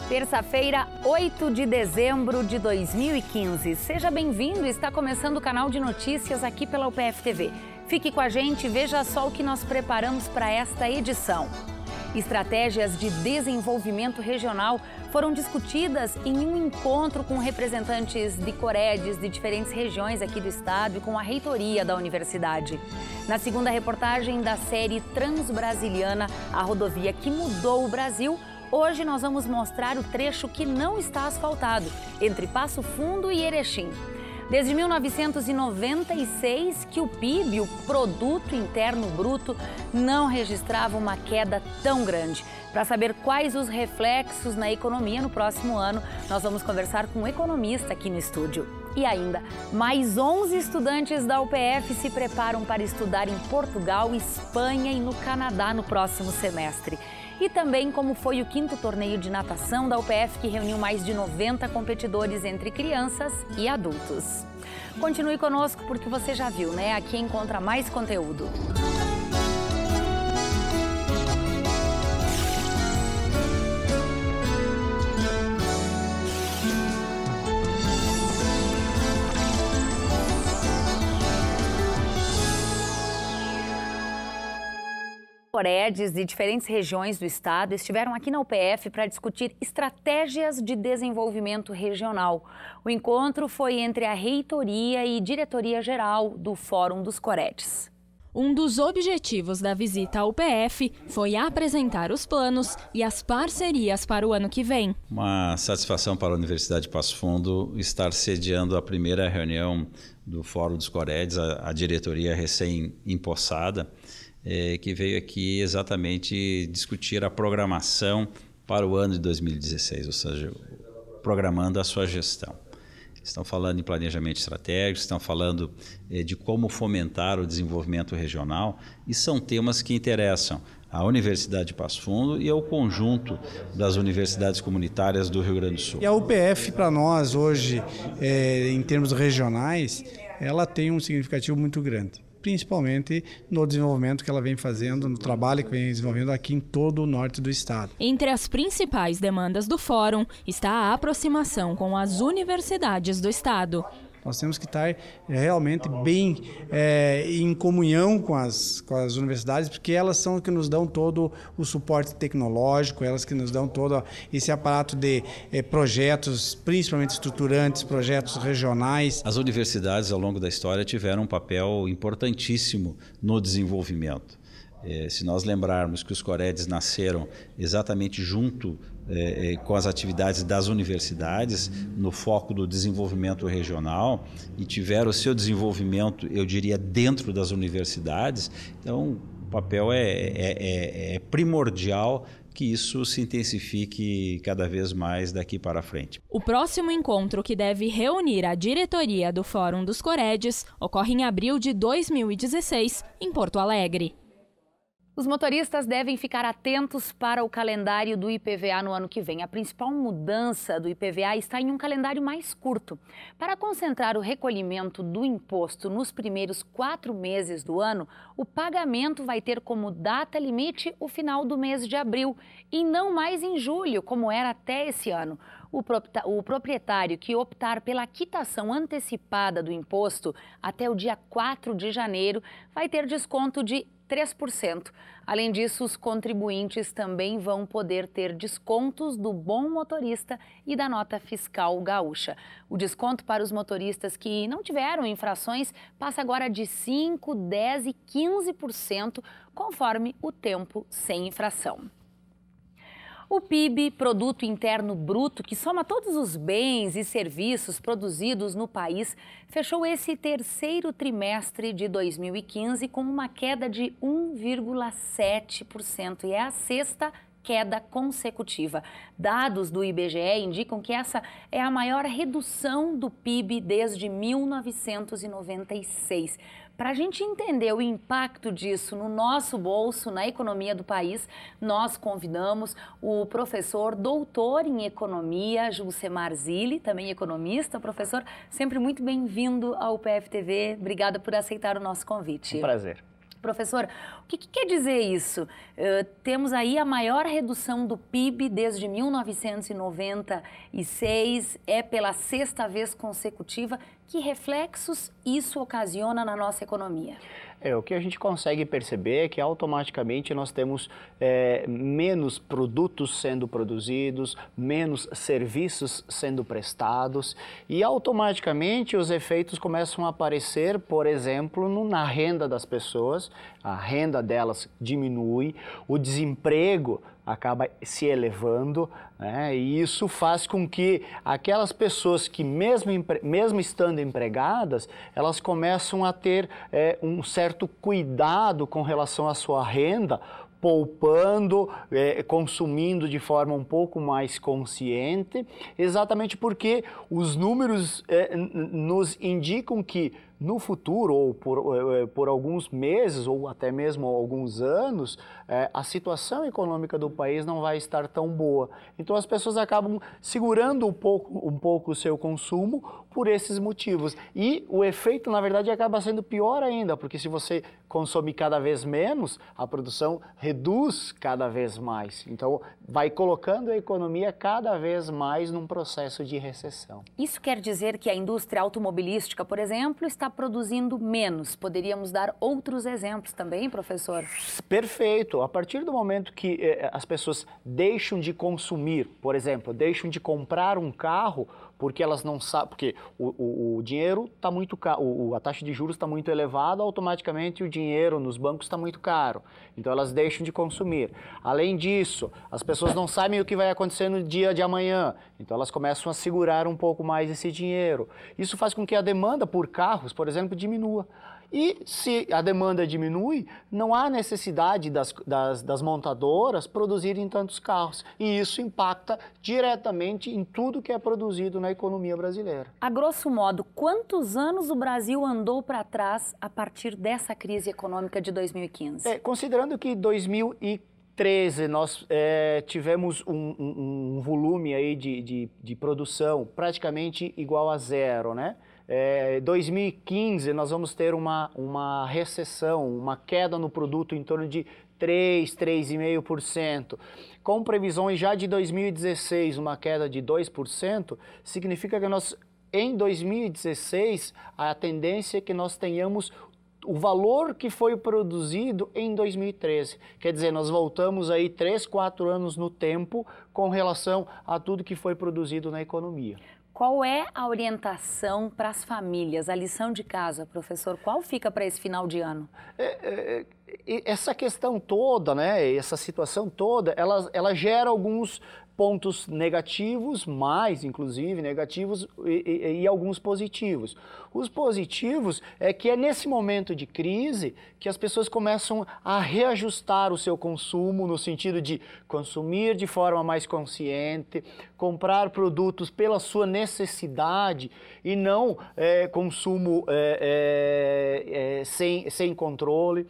Terça-feira, 8 de dezembro de 2015. Seja bem-vindo, está começando o canal de notícias aqui pela UPF TV. Fique com a gente e veja só o que nós preparamos para esta edição. Estratégias de desenvolvimento regional foram discutidas em um encontro com representantes de Coredes de diferentes regiões aqui do estado e com a reitoria da universidade. Na segunda reportagem da série Transbrasiliana, a rodovia que mudou o Brasil, hoje nós vamos mostrar o trecho que não está asfaltado, entre Passo Fundo e Erechim. Desde 1996 que o PIB, o Produto Interno Bruto, não registrava uma queda tão grande. Para saber quais os reflexos na economia no próximo ano, nós vamos conversar com um economista aqui no estúdio. E ainda, mais 11 estudantes da UPF se preparam para estudar em Portugal, Espanha e no Canadá no próximo semestre. E também como foi o 5º torneio de natação da UPF, que reuniu mais de 90 competidores entre crianças e adultos. Continue conosco porque você já viu, né? Aqui encontra mais conteúdo. Coredes de diferentes regiões do estado estiveram aqui na UPF para discutir estratégias de desenvolvimento regional. O encontro foi entre a reitoria e diretoria-geral do Fórum dos Coredes. Um dos objetivos da visita à UPF foi apresentar os planos e as parcerias para o ano que vem. Uma satisfação para a Universidade de Passo Fundo estar sediando a primeira reunião do Fórum dos Coredes, a diretoria recém-empossada, que veio aqui exatamente discutir a programação para o ano de 2016, ou seja, programando a sua gestão. Estão falando em planejamento estratégico, estão falando de como fomentar o desenvolvimento regional e são temas que interessam à Universidade de Passo Fundo e ao conjunto das universidades comunitárias do Rio Grande do Sul. E a UPF para nós hoje, em termos regionais, ela tem um significativo muito grande, principalmente no desenvolvimento que ela vem fazendo, no trabalho que vem desenvolvendo aqui em todo o norte do estado. Entre as principais demandas do fórum está a aproximação com as universidades do estado. Nós temos que estar realmente bem em comunhão com as universidades, porque elas são que nos dão todo o suporte tecnológico, elas que nos dão todo esse aparato de projetos, principalmente estruturantes, projetos regionais. As universidades, ao longo da história, tiveram um papel importantíssimo no desenvolvimento. Se nós lembrarmos que os Coredes nasceram exatamente junto com as atividades das universidades, no foco do desenvolvimento regional, e tiveram o seu desenvolvimento, eu diria, dentro das universidades, então o papel é primordial que isso se intensifique cada vez mais daqui para frente. O próximo encontro, que deve reunir a diretoria do Fórum dos Coredes, ocorre em abril de 2016, em Porto Alegre. Os motoristas devem ficar atentos para o calendário do IPVA no ano que vem. A principal mudança do IPVA está em um calendário mais curto. Para concentrar o recolhimento do imposto nos primeiros 4 meses do ano, o pagamento vai ter como data limite o final do mês de abril e não mais em julho, como era até esse ano. O proprietário que optar pela quitação antecipada do imposto até o dia 4 de janeiro vai ter desconto de 3%. Além disso, os contribuintes também vão poder ter descontos do Bom Motorista e da Nota Fiscal Gaúcha. O desconto para os motoristas que não tiveram infrações passa agora de 5%, 10% e 15%, conforme o tempo sem infração. O PIB, Produto Interno Bruto, que soma todos os bens e serviços produzidos no país, fechou esse terceiro trimestre de 2015 com uma queda de 1,7% e é a sexta queda consecutiva. Dados do IBGE indicam que essa é a maior redução do PIB desde 1996. Para a gente entender o impacto disso no nosso bolso, na economia do país, nós convidamos o professor doutor em economia, Gilcemar Zilli, também economista. Professor, sempre muito bem-vindo ao UPF TV. Obrigada por aceitar o nosso convite. Um prazer. Professor, o que quer dizer isso? Temos aí a maior redução do PIB desde 1996, é pela 6ª vez consecutiva. Que reflexos isso ocasiona na nossa economia? O que a gente consegue perceber é que automaticamente nós temos menos produtos sendo produzidos, menos serviços sendo prestados e automaticamente os efeitos começam a aparecer, por exemplo, na renda das pessoas, a renda delas diminui, o desemprego acaba se elevando, né? E isso faz com que aquelas pessoas que mesmo estando empregadas, elas começam a ter um certo cuidado com relação à sua renda, poupando, consumindo de forma um pouco mais consciente, exatamente porque os números nos indicam que no futuro, ou por alguns meses, ou até mesmo alguns anos, a situação econômica do país não vai estar tão boa. Então as pessoas acabam segurando um pouco o seu consumo por esses motivos. E o efeito, na verdade, acaba sendo pior ainda, porque se você consome cada vez menos, a produção reduz cada vez mais. Então vai colocando a economia cada vez mais num processo de recessão. Isso quer dizer que a indústria automobilística, por exemplo, está produzindo menos. Poderíamos dar outros exemplos também, professor? Perfeito. A partir do momento que as pessoas deixam de consumir, por exemplo, deixam de comprar um carro porque elas não sabem, porque o dinheiro está muito caro, a taxa de juros está muito elevada, automaticamente o dinheiro nos bancos está muito caro. Então elas deixam de consumir. Além disso, as pessoas não sabem o que vai acontecer no dia de amanhã, então elas começam a segurar um pouco mais esse dinheiro. Isso faz com que a demanda por carros, por exemplo, diminua. E se a demanda diminui, não há necessidade das montadoras produzirem tantos carros. E isso impacta diretamente em tudo que é produzido na economia brasileira. A grosso modo, quantos anos o Brasil andou para trás a partir dessa crise econômica de 2015? Considerando que 2013 nós tivemos um volume aí de produção praticamente igual a zero, né? 2015 nós vamos ter uma recessão, uma queda no produto em torno de 3,5%. Com previsões já de 2016, uma queda de 2%, significa que em 2016, a tendência é que nós tenhamos o valor que foi produzido em 2013. Quer dizer, nós voltamos aí 3, 4 anos no tempo com relação a tudo que foi produzido na economia. Qual é a orientação para as famílias, a lição de casa, professor? Qual fica para esse final de ano? Essa questão toda, né, essa situação toda, ela gera alguns pontos negativos, mais inclusive negativos, e alguns positivos. Os positivos é que é nesse momento de crise que as pessoas começam a reajustar o seu consumo no sentido de consumir de forma mais consciente, comprar produtos pela sua necessidade e não consumo sem controle.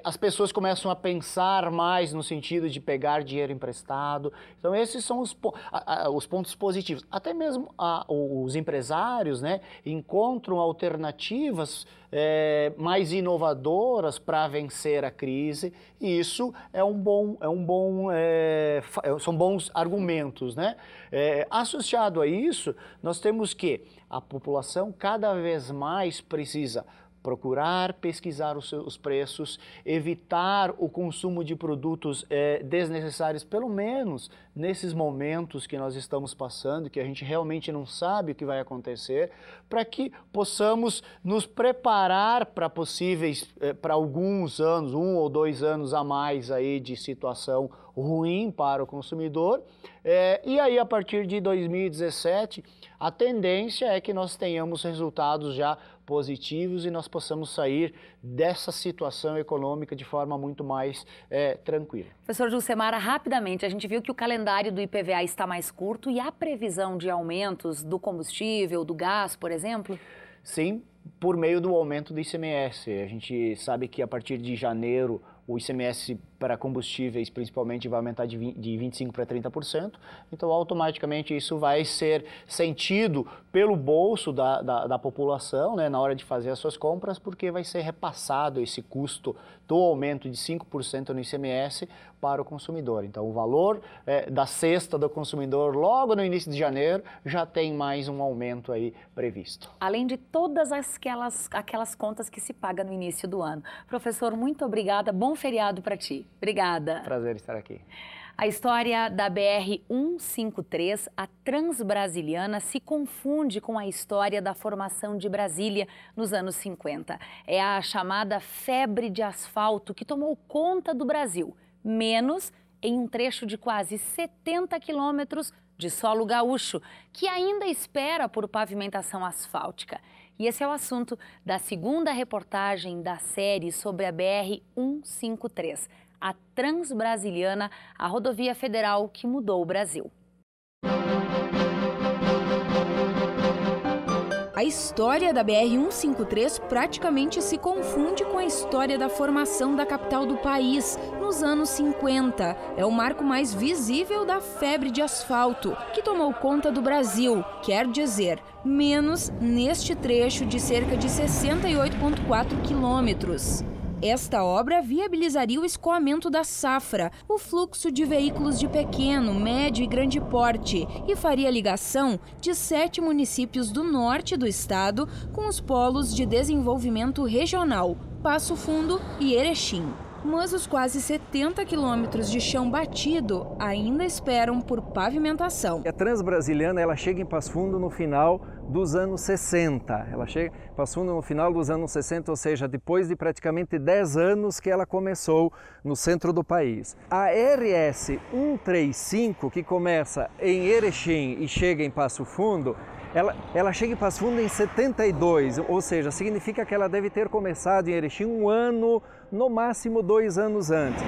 As pessoas começam a pensar mais no sentido de pegar dinheiro emprestado. Então esses são os pontos positivos. Até mesmo os empresários, né, encontram alternativas mais inovadoras para vencer a crise, e isso são bons argumentos, né? Associado a isso, nós temos que a população cada vez mais precisa procurar pesquisar os preços, evitar o consumo de produtos desnecessários, pelo menos nesses momentos que nós estamos passando, que a gente realmente não sabe o que vai acontecer, para que possamos nos preparar para para alguns anos, 1 ou 2 anos a mais aí de situação ruim para o consumidor. E aí, a partir de 2017, a tendência é que nós tenhamos resultados já positivos e nós possamos sair dessa situação econômica de forma muito mais tranquila. Professor Juscemara, rapidamente, a gente viu que o calendário do IPVA está mais curto e há previsão de aumentos do combustível, do gás, por exemplo? Sim, por meio do aumento do ICMS. A gente sabe que a partir de janeiro o ICMS para combustíveis, principalmente, vai aumentar de 25% para 30%, então automaticamente isso vai ser sentido pelo bolso da população, né, na hora de fazer as suas compras, porque vai ser repassado esse custo do aumento de 5% no ICMS para o consumidor. Então o valor da cesta do consumidor logo no início de janeiro já tem mais um aumento aí previsto. Além de todas aquelas contas que se pagam no início do ano. Professor, muito obrigada, bom feriado para ti. Obrigada. Prazer estar aqui. A história da BR-153, a Transbrasiliana, se confunde com a história da formação de Brasília nos anos 50. É a chamada febre de asfalto que tomou conta do Brasil, menos em um trecho de quase 70 quilômetros de solo gaúcho, que ainda espera por pavimentação asfáltica. E esse é o assunto da segunda reportagem da série sobre a BR-153, a Transbrasiliana, a rodovia federal que mudou o Brasil. A história da BR-153 praticamente se confunde com a história da formação da capital do país, nos anos 50. É o marco mais visível da febre de asfalto, que tomou conta do Brasil, quer dizer, menos neste trecho de cerca de 68,4 quilômetros. Esta obra viabilizaria o escoamento da safra, o fluxo de veículos de pequeno, médio e grande porte e faria ligação de 7 municípios do norte do estado com os polos de desenvolvimento regional, Passo Fundo e Erechim. Mas os quase 70 quilômetros de chão batido ainda esperam por pavimentação. A Transbrasiliana ela chega em Passo Fundo no final dos anos 60. Ela chega em Passo Fundo no final dos anos 60, ou seja, depois de praticamente 10 anos que ela começou no centro do país. A RS 135, que começa em Erechim e chega em Passo Fundo, ela chega em Passo Fundo em 72, ou seja, significa que ela deve ter começado em Erechim um ano, no máximo 2 anos antes.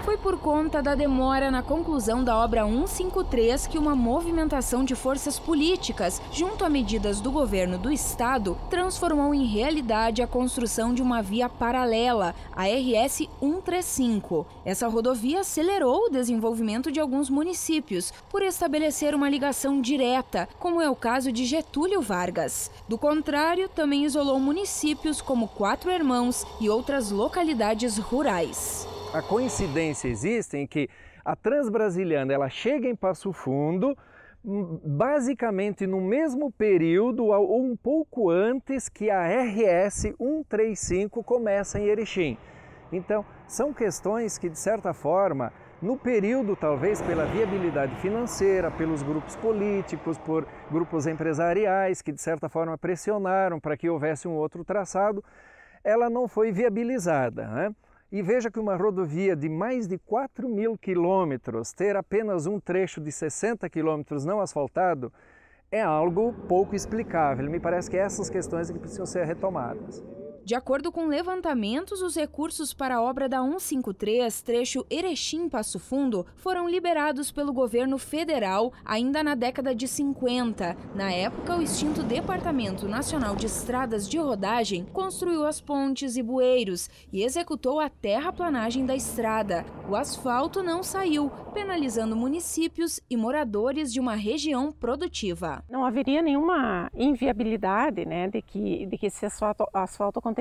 Foi por conta da demora na conclusão da obra 153 que uma movimentação de forças políticas, junto a medidas do governo do estado, transformou em realidade a construção de uma via paralela, a RS 135. Essa rodovia acelerou o desenvolvimento de alguns municípios, por estabelecer uma ligação direta, como é o caso de Getúlio Vargas. Do contrário, também isolou municípios como Quatro Irmãos e outras localidades rurais. A coincidência existe em que a Transbrasiliana ela chega em Passo Fundo basicamente no mesmo período ou um pouco antes que a RS 135 começa em Erechim. Então, são questões que, de certa forma, no período, talvez pela viabilidade financeira, pelos grupos políticos, por grupos empresariais que, de certa forma, pressionaram para que houvesse um outro traçado, ela não foi viabilizada, né? E veja que uma rodovia de mais de 4.000 quilômetros ter apenas um trecho de 60 quilômetros não asfaltado é algo pouco explicável. Me parece que essas questões que precisam ser retomadas. De acordo com levantamentos, os recursos para a obra da 153, trecho Erechim-Passo Fundo, foram liberados pelo governo federal ainda na década de 50. Na época, o extinto Departamento Nacional de Estradas de Rodagem construiu as pontes e bueiros e executou a terraplanagem da estrada. O asfalto não saiu, penalizando municípios e moradores de uma região produtiva. Não haveria nenhuma inviabilidade, né, de que esse asfalto acontecesse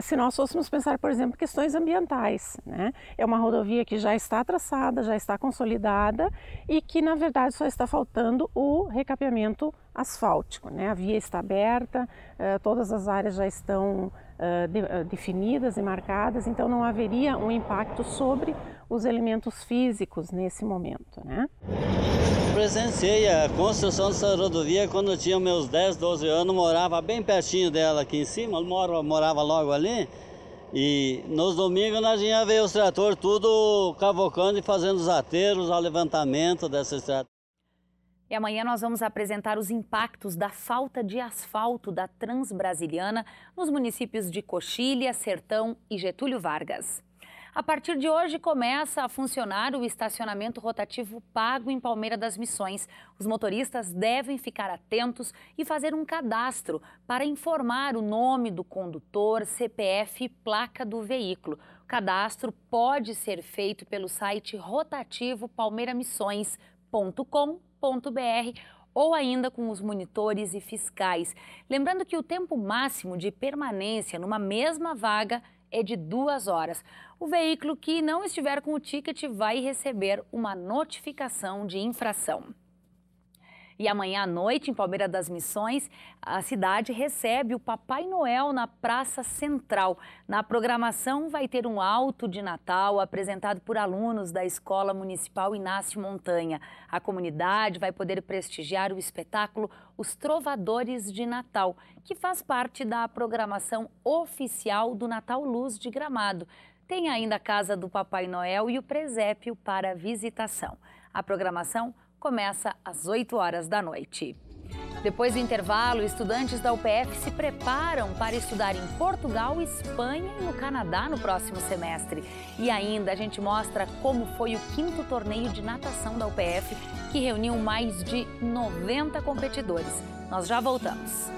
se nós fôssemos pensar, por exemplo, questões ambientais, né? É uma rodovia que já está traçada, já está consolidada e que, na verdade, só está faltando o recapeamento asfáltico, né? A via está aberta, todas as áreas já estão definidas e marcadas, então não haveria um impacto sobre os elementos físicos nesse momento, né? Presenciei a construção dessa rodovia quando eu tinha meus 10, 12 anos, morava bem pertinho dela aqui em cima, morava logo ali. E nos domingos nós ia ver os tratores tudo cavocando e fazendo os aterros, o levantamento dessa estrada. E amanhã nós vamos apresentar os impactos da falta de asfalto da Transbrasiliana nos municípios de Coxilha, Sertão e Getúlio Vargas. A partir de hoje começa a funcionar o estacionamento rotativo pago em Palmeira das Missões. Os motoristas devem ficar atentos e fazer um cadastro para informar o nome do condutor, CPF e placa do veículo. O cadastro pode ser feito pelo site rotativoPalmeiramissões.com.br ou ainda com os monitores e fiscais. Lembrando que o tempo máximo de permanência numa mesma vaga é de 2 horas. O veículo que não estiver com o ticket vai receber uma notificação de infração. E amanhã à noite, em Palmeira das Missões, a cidade recebe o Papai Noel na Praça Central. Na programação vai ter um alto de Natal apresentado por alunos da Escola Municipal Inácio Montanha. A comunidade vai poder prestigiar o espetáculo Os Trovadores de Natal, que faz parte da programação oficial do Natal Luz de Gramado. Tem ainda a Casa do Papai Noel e o presépio para visitação. A programação começa às 8 horas da noite. Depois do intervalo, estudantes da UPF se preparam para estudar em Portugal, Espanha e no Canadá no próximo semestre. E ainda a gente mostra como foi o 5º torneio de natação da UPF, que reuniu mais de 90 competidores. Nós já voltamos.